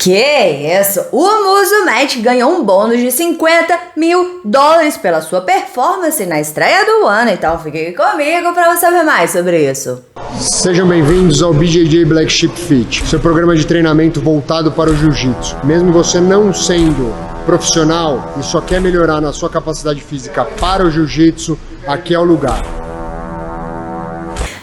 Que isso? O Musumeci ganhou um bônus de $50 mil pela sua performance na estreia do ano, então fique comigo para saber mais sobre isso. Sejam bem-vindos ao BJJ Black Sheep Fit, seu programa de treinamento voltado para o jiu-jitsu. Mesmo você não sendo profissional e só quer melhorar na sua capacidade física para o jiu-jitsu, aqui é o lugar.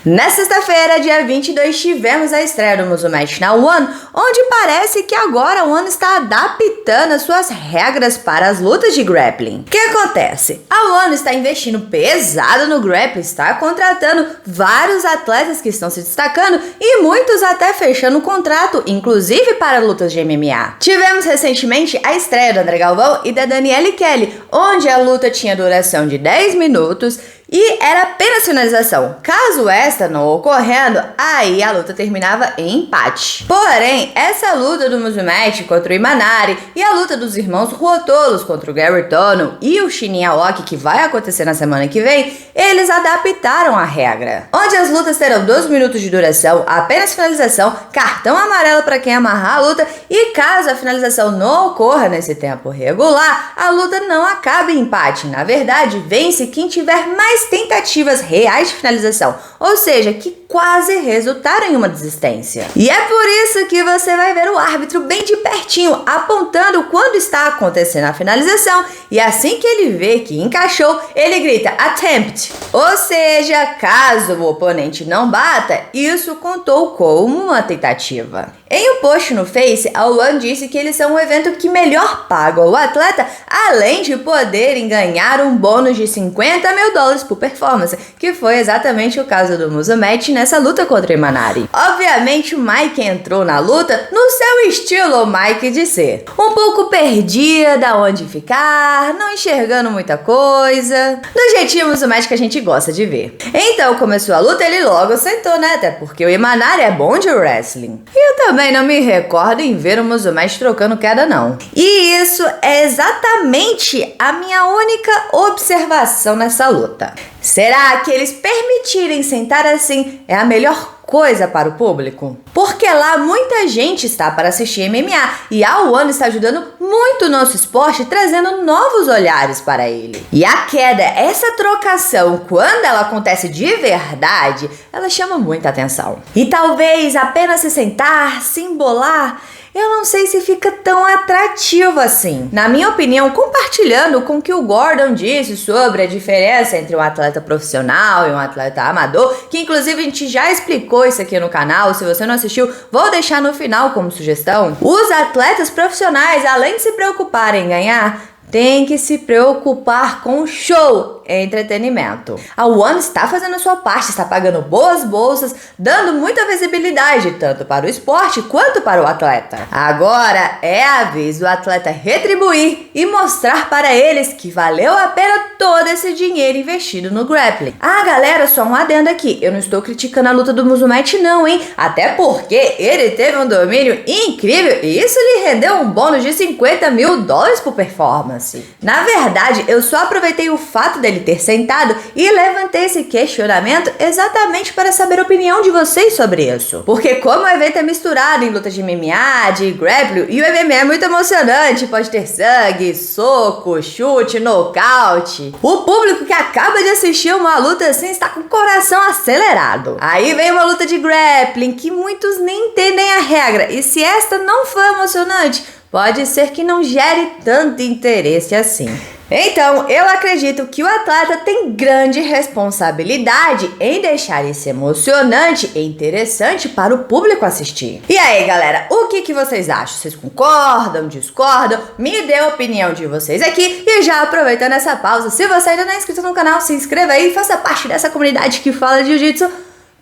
Na sexta-feira, dia 22, tivemos a estreia do Musumeci na One, onde parece que agora a One está adaptando as suas regras para as lutas de grappling. O que acontece? A One está investindo pesado no grappling, está contratando vários atletas que estão se destacando e muitos até fechando o contrato, inclusive para lutas de MMA. Tivemos recentemente a estreia do André Galvão e da Danielle Kelly, onde a luta tinha duração de 10 minutos e era apenas finalização. Caso esta não ocorrendo, aí a luta terminava em empate. Porém, essa luta do Musumeci contra o Imanari e a luta dos irmãos Ruotolos contra o Gary Tonon e o Shinya Aoki, que vai acontecer na semana que vem, eles adaptaram a regra, onde as lutas terão 12 minutos de duração, apenas finalização, cartão amarelo para quem amarrar a luta e caso a finalização não ocorra nesse tempo regular, a luta não acaba em empate. Na verdade, vence quem tiver mais tentativas reais de finalização, ou seja, que quase resultaram em uma desistência. E é por isso que você vai ver o árbitro bem de pertinho, apontando quando está acontecendo a finalização, e assim que ele vê que encaixou, ele grita attempt, ou seja, caso o oponente não bata, isso contou como uma tentativa. Em um post no Face, a One disse que eles são um evento que melhor paga o atleta, além de poderem ganhar um bônus de $50 mil por performance, que foi exatamente o caso do Musumeci nessa luta contra o Imanari. Obviamente, o Mike entrou na luta no seu estilo Mike de ser, um pouco perdida onde ficar, não enxergando muita coisa, do jeitinho Musumeci que a gente gosta de ver. Então, começou a luta, ele logo sentou, né? Até porque o Imanari é bom de wrestling. E eu também não me recordo em ver o Musumeci trocando queda, não. E isso é exatamente a minha única observação nessa luta. Será que eles permitirem sentar assim é a melhor coisa para o público? Porque lá muita gente está para assistir MMA e a One está ajudando muito o nosso esporte, trazendo novos olhares para ele. E a queda, essa trocação, quando ela acontece de verdade, ela chama muita atenção. E talvez apenas se sentar, se embolar, eu não sei se fica tão atrativo assim. Na minha opinião, compartilhando com o que o Gordon disse sobre a diferença entre um atleta profissional e um atleta amador, que inclusive a gente já explicou isso aqui no canal, se você não assistiu, vou deixar no final como sugestão. Os atletas profissionais, além de se preocuparem em ganhar, tem que se preocupar com o show, entretenimento. A One está fazendo a sua parte, está pagando boas bolsas, dando muita visibilidade tanto para o esporte quanto para o atleta. Agora é a vez do atleta retribuir e mostrar para eles que valeu a pena todo esse dinheiro investido no grappling. Ah, galera, só um adendo aqui, eu não estou criticando a luta do Musumeci não, hein? Até porque ele teve um domínio incrível e isso lhe rendeu um bônus de $50 mil por performance. Na verdade, eu só aproveitei o fato dele ter sentado e levantei esse questionamento exatamente para saber a opinião de vocês sobre isso. Porque como o evento é misturado em lutas de MMA, de grappling, e o MMA é muito emocionante, pode ter sangue, soco, chute, nocaute, o público que acaba de assistir uma luta assim está com o coração acelerado. Aí vem uma luta de grappling que muitos nem entendem a regra, e se esta não for emocionante, pode ser que não gere tanto interesse assim. Então, eu acredito que o atleta tem grande responsabilidade em deixar isso emocionante e interessante para o público assistir. E aí, galera, o que vocês acham? Vocês concordam, discordam? Me dê a opinião de vocês aqui. E já aproveitando essa pausa, se você ainda não é inscrito no canal, se inscreva aí e faça parte dessa comunidade que fala de jiu-jitsu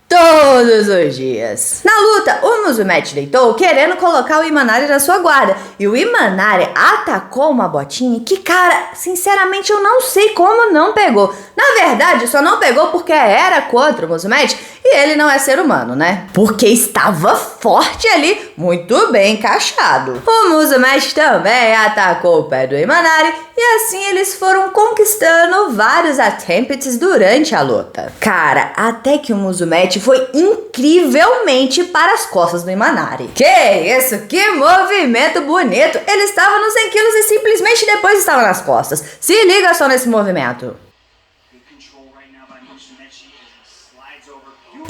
todos os dias. Na luta, o Musumeci deitou querendo colocar o Imanari na sua guarda e o Imanari atacou uma botinha que, cara, sinceramente eu não sei como não pegou. Na verdade, só não pegou porque era contra o Musumeci E ele não é ser humano, né? Porque estava forte ali, muito bem encaixado. O Musumeshi também atacou o pé do Imanari e assim eles foram conquistando vários attempts durante a luta. Cara, até que o Musumeshi foi incrivelmente para as costas do Imanari. Que isso, que movimento bonito! Ele estava nos 100 quilos e simplesmente depois estava nas costas. Se liga só nesse movimento.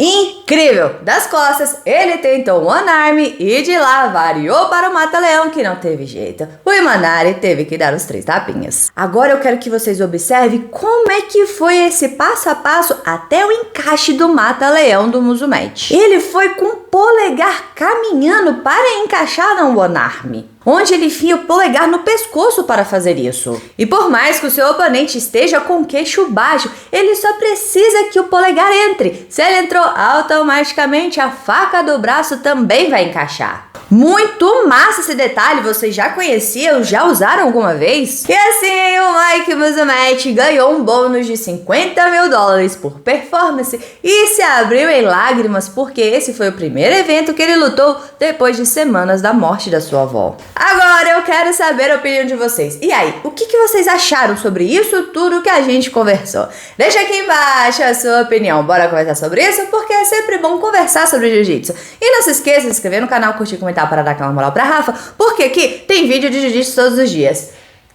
Incrível! Das costas, ele tentou One Arm e de lá variou para o Mata-Leão, que não teve jeito. O Imanari teve que dar os 3 tapinhas. Agora eu quero que vocês observem como é que foi esse passo a passo até o encaixe do Mata-Leão do Musumeshi. Ele foi com o polegar caminhando para encaixar no One Arm, onde ele enfia o polegar no pescoço para fazer isso. E por mais que o seu oponente esteja com o queixo baixo, ele só precisa que o polegar entre. Se ele entrou, automaticamente a faca do braço também vai encaixar. Muito massa esse detalhe, vocês já conheciam, já usaram alguma vez? E assim, o Mike Musumeshi ganhou um bônus de $50 mil por performance e se abriu em lágrimas porque esse foi o primeiro evento que ele lutou depois de semanas da morte da sua avó. Agora eu quero saber a opinião de vocês. E aí, o que vocês acharam sobre isso tudo que a gente conversou? Deixa aqui embaixo a sua opinião. Bora conversar sobre isso? Porque é sempre bom conversar sobre jiu-jitsu. E não se esqueça de se inscrever no canal, curtir e comentar para dar aquela moral pra Rafa, porque aqui tem vídeo de jiu-jitsu todos os dias.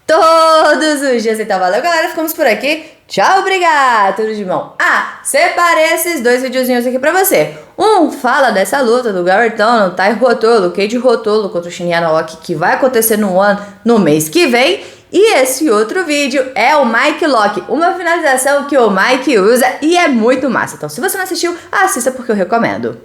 Todos os dias. Então valeu, galera. Ficamos por aqui. Tchau, obrigado. Tudo de bom. Separei esses 2 videozinhos aqui pra você. Um fala dessa luta do Garrett Tonon, Tai Rotolo, Keiji Rotolo contra o Shinya Aoki, que vai acontecer no One no mês que vem. E esse outro vídeo é o Mike Lock, uma finalização que o Mike usa e é muito massa. Então se você não assistiu, assista porque eu recomendo.